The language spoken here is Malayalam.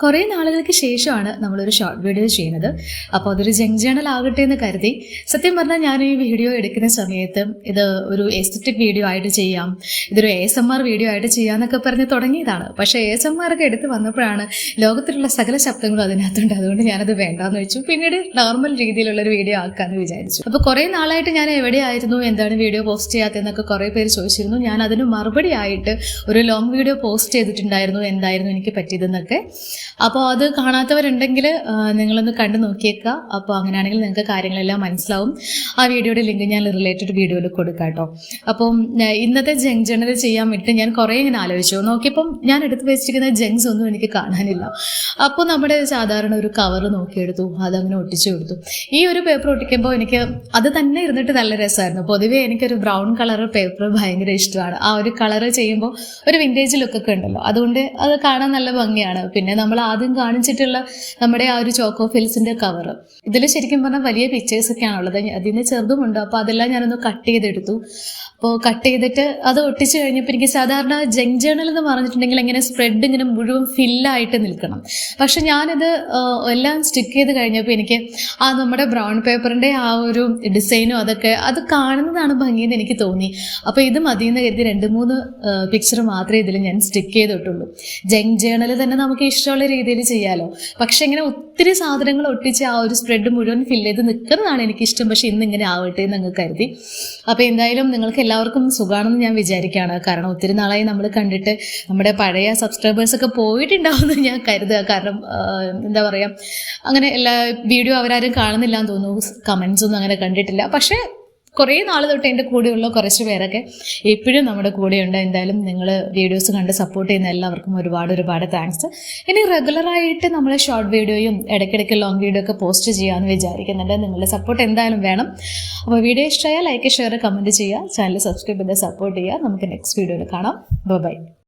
കുറേ നാളുകൾക്ക് ശേഷമാണ് നമ്മളൊരു ഷോർട്ട് വീഡിയോ ചെയ്യുന്നത്. അപ്പോൾ അതൊരു ജങ്ക് ജേണൽ ആകട്ടെ എന്ന് കരുതി. സത്യം പറഞ്ഞാൽ ഞാൻ ഈ വീഡിയോ എടുക്കുന്ന സമയത്ത് ഇത് ഒരു എസ്തറ്റിക് വീഡിയോ ആയിട്ട് ചെയ്യാം, ഇതൊരു ASMR വീഡിയോ ആയിട്ട് ചെയ്യാമെന്നൊക്കെ പറഞ്ഞ് തുടങ്ങിയതാണ്. പക്ഷേ ASMR ഒക്കെ എടുത്ത് വന്നപ്പോഴാണ് ലോകത്തിലുള്ള സകല ശബ്ദങ്ങളും അതിനകത്തുണ്ട്. അതുകൊണ്ട് ഞാനത് വേണ്ടാന്ന് വെച്ചു. പിന്നീട് നോർമൽ രീതിയിലുള്ളൊരു വീഡിയോ ആക്കാമെന്ന് വിചാരിച്ചു. അപ്പോൾ കുറേ നാളായിട്ട് ഞാൻ എവിടെയായിരുന്നു, എന്താണ് വീഡിയോ പോസ്റ്റ് ചെയ്യാത്തതെന്നൊക്കെ കുറേ പേര് ചോദിച്ചിരുന്നു. ഞാൻ അതിന് മറുപടി ആയിട്ട് ഒരു ലോങ് വീഡിയോ പോസ്റ്റ് ചെയ്തിട്ടുണ്ടായിരുന്നു, എന്തായിരുന്നു എനിക്ക് പറ്റിയതെന്നൊക്കെ. അപ്പോൾ അത് കാണാത്തവരുണ്ടെങ്കിൽ നിങ്ങളൊന്ന് കണ്ടു നോക്കിയേക്കുക. അപ്പോൾ അങ്ങനെയാണെങ്കിൽ നിങ്ങൾക്ക് കാര്യങ്ങളെല്ലാം മനസ്സിലാവും. ആ വീഡിയോയുടെ ലിങ്ക് ഞാൻ റിലേറ്റഡ് വീഡിയോയിൽ കൊടുക്കാം കേട്ടോ. അപ്പം ഇന്നത്തെ ജങ്ക് ജേണൽ ചെയ്യാൻ വിട്ട് ഞാൻ കുറേ ഇങ്ങനെ ആലോചിച്ചു നോക്കിയപ്പം ഞാൻ എടുത്ത് വെച്ചിരിക്കുന്ന ജങ്ക്സ് ഒന്നും എനിക്ക് കാണാനില്ല. അപ്പോൾ നമ്മുടെ സാധാരണ ഒരു കവർ നോക്കിയെടുത്തു, അതങ്ങനെ ഒട്ടിച്ചു കൊടുത്തു. ഈ ഒരു പേപ്പർ ഒട്ടിക്കുമ്പോൾ എനിക്ക് അത് തന്നെ ഇരുന്നിട്ട് നല്ല രസമായിരുന്നു. പൊതുവേ എനിക്കൊരു ബ്രൗൺ കളർ പേപ്പർ ഭയങ്കര ഇഷ്ടമാണ്. ആ ഒരു കളർ ചെയ്യുമ്പോൾ ഒരു വിൻറ്റേജ് ലുക്കൊക്കെ ഉണ്ടല്ലോ, അതുകൊണ്ട് അത് കാണാൻ നല്ല ഭംഗിയാണ്. പിന്നെ നമ്മൾ ആദ്യം കാണിച്ചിട്ടുള്ള നമ്മുടെ ആ ഒരു ചോക്കോ ഫിൽസിൻ്റെ കവർ, ഇതിൽ ശരിക്കും പറഞ്ഞാൽ വലിയ പിക്ചേഴ്സൊക്കെയാണുള്ളത്. അതിന് ചെറുതുമുണ്ട്. അപ്പോൾ അതെല്ലാം ഞാനൊന്ന് കട്ട് ചെയ്തെടുത്തു. അപ്പോൾ കട്ട് ചെയ്തിട്ട് അത് ഒട്ടിച്ച് കഴിഞ്ഞപ്പോൾ എനിക്ക് സാധാരണ ജങ്ക് ജേണൽ എന്ന് പറഞ്ഞിട്ടുണ്ടെങ്കിൽ ഇങ്ങനെ സ്പ്രെഡ് ഇങ്ങനെ മുഴുവൻ ഫില്ലായിട്ട് നിൽക്കണം. പക്ഷെ ഞാനിത് എല്ലാം സ്റ്റിക്ക് ചെയ്ത് കഴിഞ്ഞപ്പോൾ എനിക്ക് ആ നമ്മുടെ ബ്രൗൺ പേപ്പറിൻ്റെ ആ ഒരു ഡിസൈനും അതൊക്കെ അത് കാണുന്നതാണ് ഭംഗിയെന്ന് എനിക്ക് തോന്നി. അപ്പോൾ ഇത് മതിയെന്ന് കരുതി 2-3 പിക്ചർ മാത്രമേ ഇതിൽ ഞാൻ സ്റ്റിക്ക് ചെയ്തിട്ടുള്ളൂ. ജങ്ക് ജേണൽ തന്നെ നമുക്ക് ഇഷ്ടമുള്ള രീതിയിൽ ചെയ്യാമല്ലോ. പക്ഷെ ഇങ്ങനെ ഒത്തിരി സാധനങ്ങൾ ഒട്ടിച്ച് ആ ഒരു സ്പ്രെഡ് മുഴുവൻ ഫില്ല് ചെയ്ത് നിൽക്കുന്നതാണ് എനിക്കിഷ്ടം. പക്ഷെ ഇന്നിങ്ങനെ ആവട്ടെ എന്ന് അങ്ങ് കരുതി. അപ്പോൾ എന്തായാലും നിങ്ങൾക്ക് എല്ലാവർക്കും സുഖമാണെന്ന് ഞാൻ വിചാരിക്കുകയാണ്. കാരണം ഒത്തിരി നാളായി നമ്മൾ കണ്ടിട്ട് നമ്മുടെ പഴയ സബ്സ്ക്രൈബേഴ്സൊക്കെ പോയിട്ടുണ്ടാവുമെന്ന് ഞാൻ കരുതുക. കാരണം എന്താ പറയുക, അങ്ങനെ എല്ലാ വീഡിയോ അവരാരും കാണുന്നില്ല എന്ന് തോന്നുന്നു. കമൻസ് ഒന്നും അങ്ങനെ കണ്ടിട്ടില്ല. പക്ഷേ കുറേ നാൾ തൊട്ട് എൻ്റെ കൂടെയുള്ള കുറച്ച് പേരൊക്കെ എപ്പോഴും നമ്മുടെ കൂടെയുണ്ട്. എന്തായാലും നിങ്ങൾ വീഡിയോസ് കണ്ട് സപ്പോർട്ട് ചെയ്യുന്ന എല്ലാവർക്കും ഒരുപാട് താങ്ക്സ്. ഇനി റെഗുലറായിട്ട് നമ്മൾ ഷോർട്ട് വീഡിയോയും ഇടയ്ക്കിടയ്ക്ക് ലോങ് വീഡിയോ ഒക്കെ പോസ്റ്റ് ചെയ്യാമെന്ന് വിചാരിക്കുന്നുണ്ട്. നിങ്ങളുടെ സപ്പോർട്ട് എന്തായാലും വേണം. അപ്പോൾ വീഡിയോ ഇഷ്ടമായാൽ ലൈക്ക്, ഷെയർ, കമൻറ്റ് ചെയ്യുക. ചാനൽ സബ്സ്ക്രൈബ് ചെയ്ത് സപ്പോർട്ട് ചെയ്യുക. നമുക്ക് നെക്സ്റ്റ് വീഡിയോയിൽ കാണാം. ബൈ.